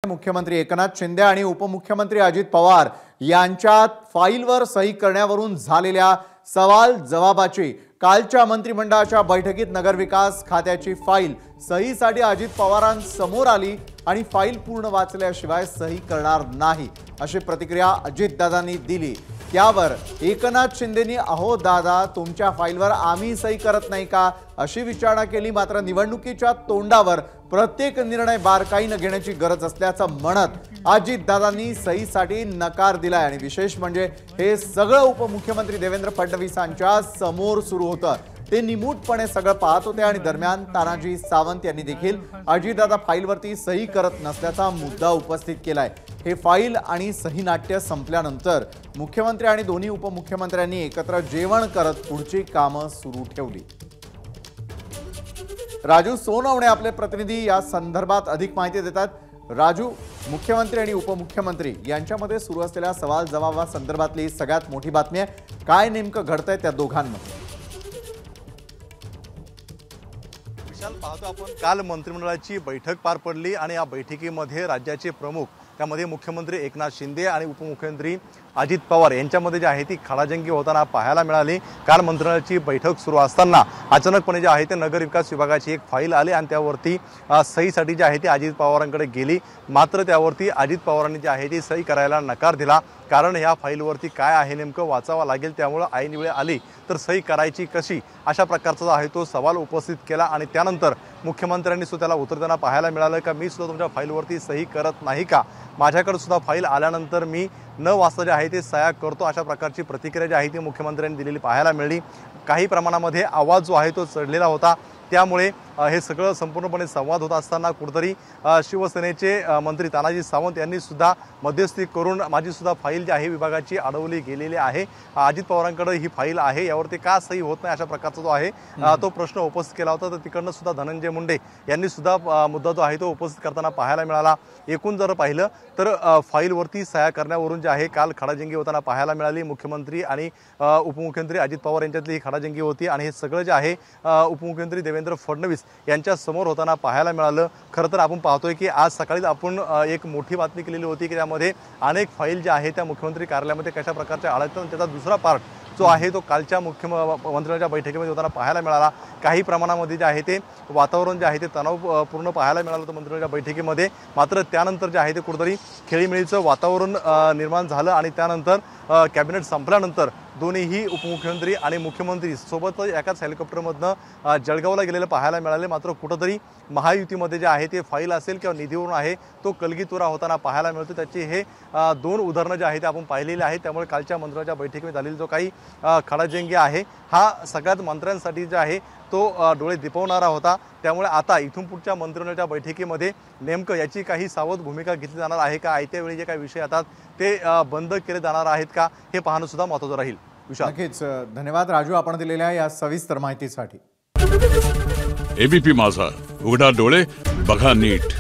मुख्यमंत्री एकनाथ शिंदे आणि उपमुख्यमंत्री अजित पवार यांच्यात फाईलवर सही करण्यावरून झालेल्या सवाल जवाबाची कालच्या मंत्रिमंडळाच्या बैठकीत नगरविकास खात्याची फाईल सहीसाठी अजित पवारांसमोर आली आणि फाईल पूर्ण वाचल्याशिवाय सही करणार नाही अशी प्रतिक्रिया अजितदादांनी दिली। त्यावर एकनाथ शिंदेंनी अहो दादा तुमच्या फाईलवर आम्ही सही करत नाही का अशी विचारणा केली। मात्र निवडणुकीच्या तोंडावर प्रत्येक निर्णय बारकाईने घेण्याची गरज असल्याचं म्हणत अजितदादांनी सहीसाठी नकार दिलाय। आणि विशेष म्हणजे हे सगळं उपमुख्यमंत्री देवेंद्र फडणवीसांच्या समोर सुरू होतं। ते निमूटपणे सगळं पाहत होते आणि दरम्यान तानाजी सावंत यांनी देखील अजितदादा फाईलवरती सही करत नसल्याचा मुद्दा उपस्थित केलाय। हे फाईल आणि सही नाट्य संपल्यानंतर मुख्यमंत्री आणि दोन्ही उपमुख्यमंत्र्यांनी एकत्र जेवण करत पुढची कामं सुरू ठेवली। राजू सोनवणे आपले प्रतिनिधी या संदर्भात अधिक माहिती देतात। राजू, मुख्यमंत्री आणि उपमुख्यमंत्री यांच्यामध्ये सुरू असलेल्या सवाल जवाबासंदर्भातली सगळ्यात मोठी बातमी आहे, काय नेमकं घडतंय त्या दोघांमध्ये? विशाल, पाहतो आपण काल मंत्रिमंडळाची बैठक पार पडली आणि या बैठकीमध्ये राज्याचे प्रमुख त्यामध्ये मुख्यमंत्री एकनाथ शिंदे आणि उपमुख्यमंत्री अजित पवार यांच्यामध्ये जी आहे ती खडाजंगी होताना पाहायला मिळाली। काल मंत्रिमंडळाची बैठक सुरू असताना अचानकपणे जे आहे ते नगर विकास विभागाची एक फाईल आली आणि त्यावरती सहीसाठी जी आहे ती अजित पवारांकडे गेली। मात्र त्यावरती अजित पवारांनी जी आहे ती सही करायला नकार दिला, कारण ह्या फाईलवरती काय आहे नेमकं वाचावं लागेल, त्यामुळे ऐन वेळ आली तर सही करायची कशी अशा प्रकारचा जो आहे तो सवाल उपस्थित केला। आणि त्यानंतर मुख्यमंत्र्यांनी सुद्धा त्याला उत्तर देताना पाहायला मिळालं का मी सुद्धा तुमच्या फाईलवरती सही करत नाही का, माझ्याकडे सुद्धा फाईल आल्यानंतर मी न वाचता जे आहे ते सह्या करतो अशा प्रकारची प्रतिक्रिया जी आहे ती मुख्यमंत्र्यांनी दिलेली पाहायला मिळाली। काही प्रमाणामध्ये आवाज जो आहे तो चढलेला होता, त्यामुळे हे सगळं संपूर्णपणे संवाद होत असताना कुठेतरी शिवसेनेचे मंत्री तानाजी सावंत यांनी सुद्धा मध्यस्थी करून माझी सुद्धा फाईल जी आहे विभागाची अडवली गेलेली आहे, अजित पवारांकडे ही फाईल आहे यावरती का सही होत नाही अशा प्रकारचा जो आहे तो प्रश्न उपस्थित केला होता। तर तिकडनं सुद्धा धनंजय मुंडे यांनी सुद्धा मुद्दा जो आहे तो उपस्थित करताना पाहायला मिळाला। एकूण जर पाहिलं तर फाईलवरती सह्या करण्यावरून जे आहे काल खडाजंगी होताना पाहायला मिळाली। मुख्यमंत्री आणि उपमुख्यमंत्री अजित पवार यांच्यातली ही खडाजंगी होती आणि हे सगळं जे आहे उपमुख्यमंत्री देवेंद्र फडणवीस यांच्या समोर होताना पाहायला मिळालं। खरं तर आपण पाहतोय की आज सकाळीच आपण एक मोठी बातमी केलेली होती की त्यामध्ये अनेक फाईल ज्या आहेत त्या मुख्यमंत्री कार्यालयामध्ये कशा प्रकारच्या अडकतात, त्याचा दुसरा पार्ट जो आहे तो कालच्या मुख्यमंत्र्यांच्या बैठकीमध्ये होताना पाहायला मिळाला। काही प्रमाणामध्ये जे आहे ते वातावरण जे आहे ते तणावपूर्ण पाहायला मिळालं होतं मंत्रिमंडळाच्या बैठकीमध्ये। मात्र त्यानंतर जे आहे ते कुठेतरी खेळीमेळीचं वातावरण निर्माण झालं आणि त्यानंतर कॅबिनेट संपल्यानंतर दोन्हीही उपमुख्यमंत्री आणि मुख्यमंत्री सोबत एकाच हेलिकॉप्टरमधनं जळगावला गेलेलं पाहायला मिळाले। मात्र कुठंतरी महायुतीमध्ये जे आहे ते फाईल असेल किंवा निधीवरून आहे तो कलगीतुरा होताना पाहायला मिळतो। त्याची हे दोन उदाहरणं जे आहे ते आपण पाहिलेली आहेत। त्यामुळे कालच्या मंत्र्यांच्या बैठकीमध्ये झालेली जो काही खडाजंगी आहे हा सगळ्यात मंत्र्यांसाठी जे आहे तो डोळे दिपवणारा होता। त्यामुळे आता इथून पुढच्या मंत्रिमंडळाच्या बैठकीमध्ये नेमकं याची काही सावध भूमिका घेतली जाणार आहे का, आयत्या वेळी जे काही विषय येतात ते बंद केले जाणार आहेत का, हे पाहणं सुद्धा महत्त्वाचं राहील। नक्कीच धन्यवाद राजू आपण दिलेल्या या सविस्तर माहितीसाठी। एबीपी माझा, उघडा डोळे बघा नीट।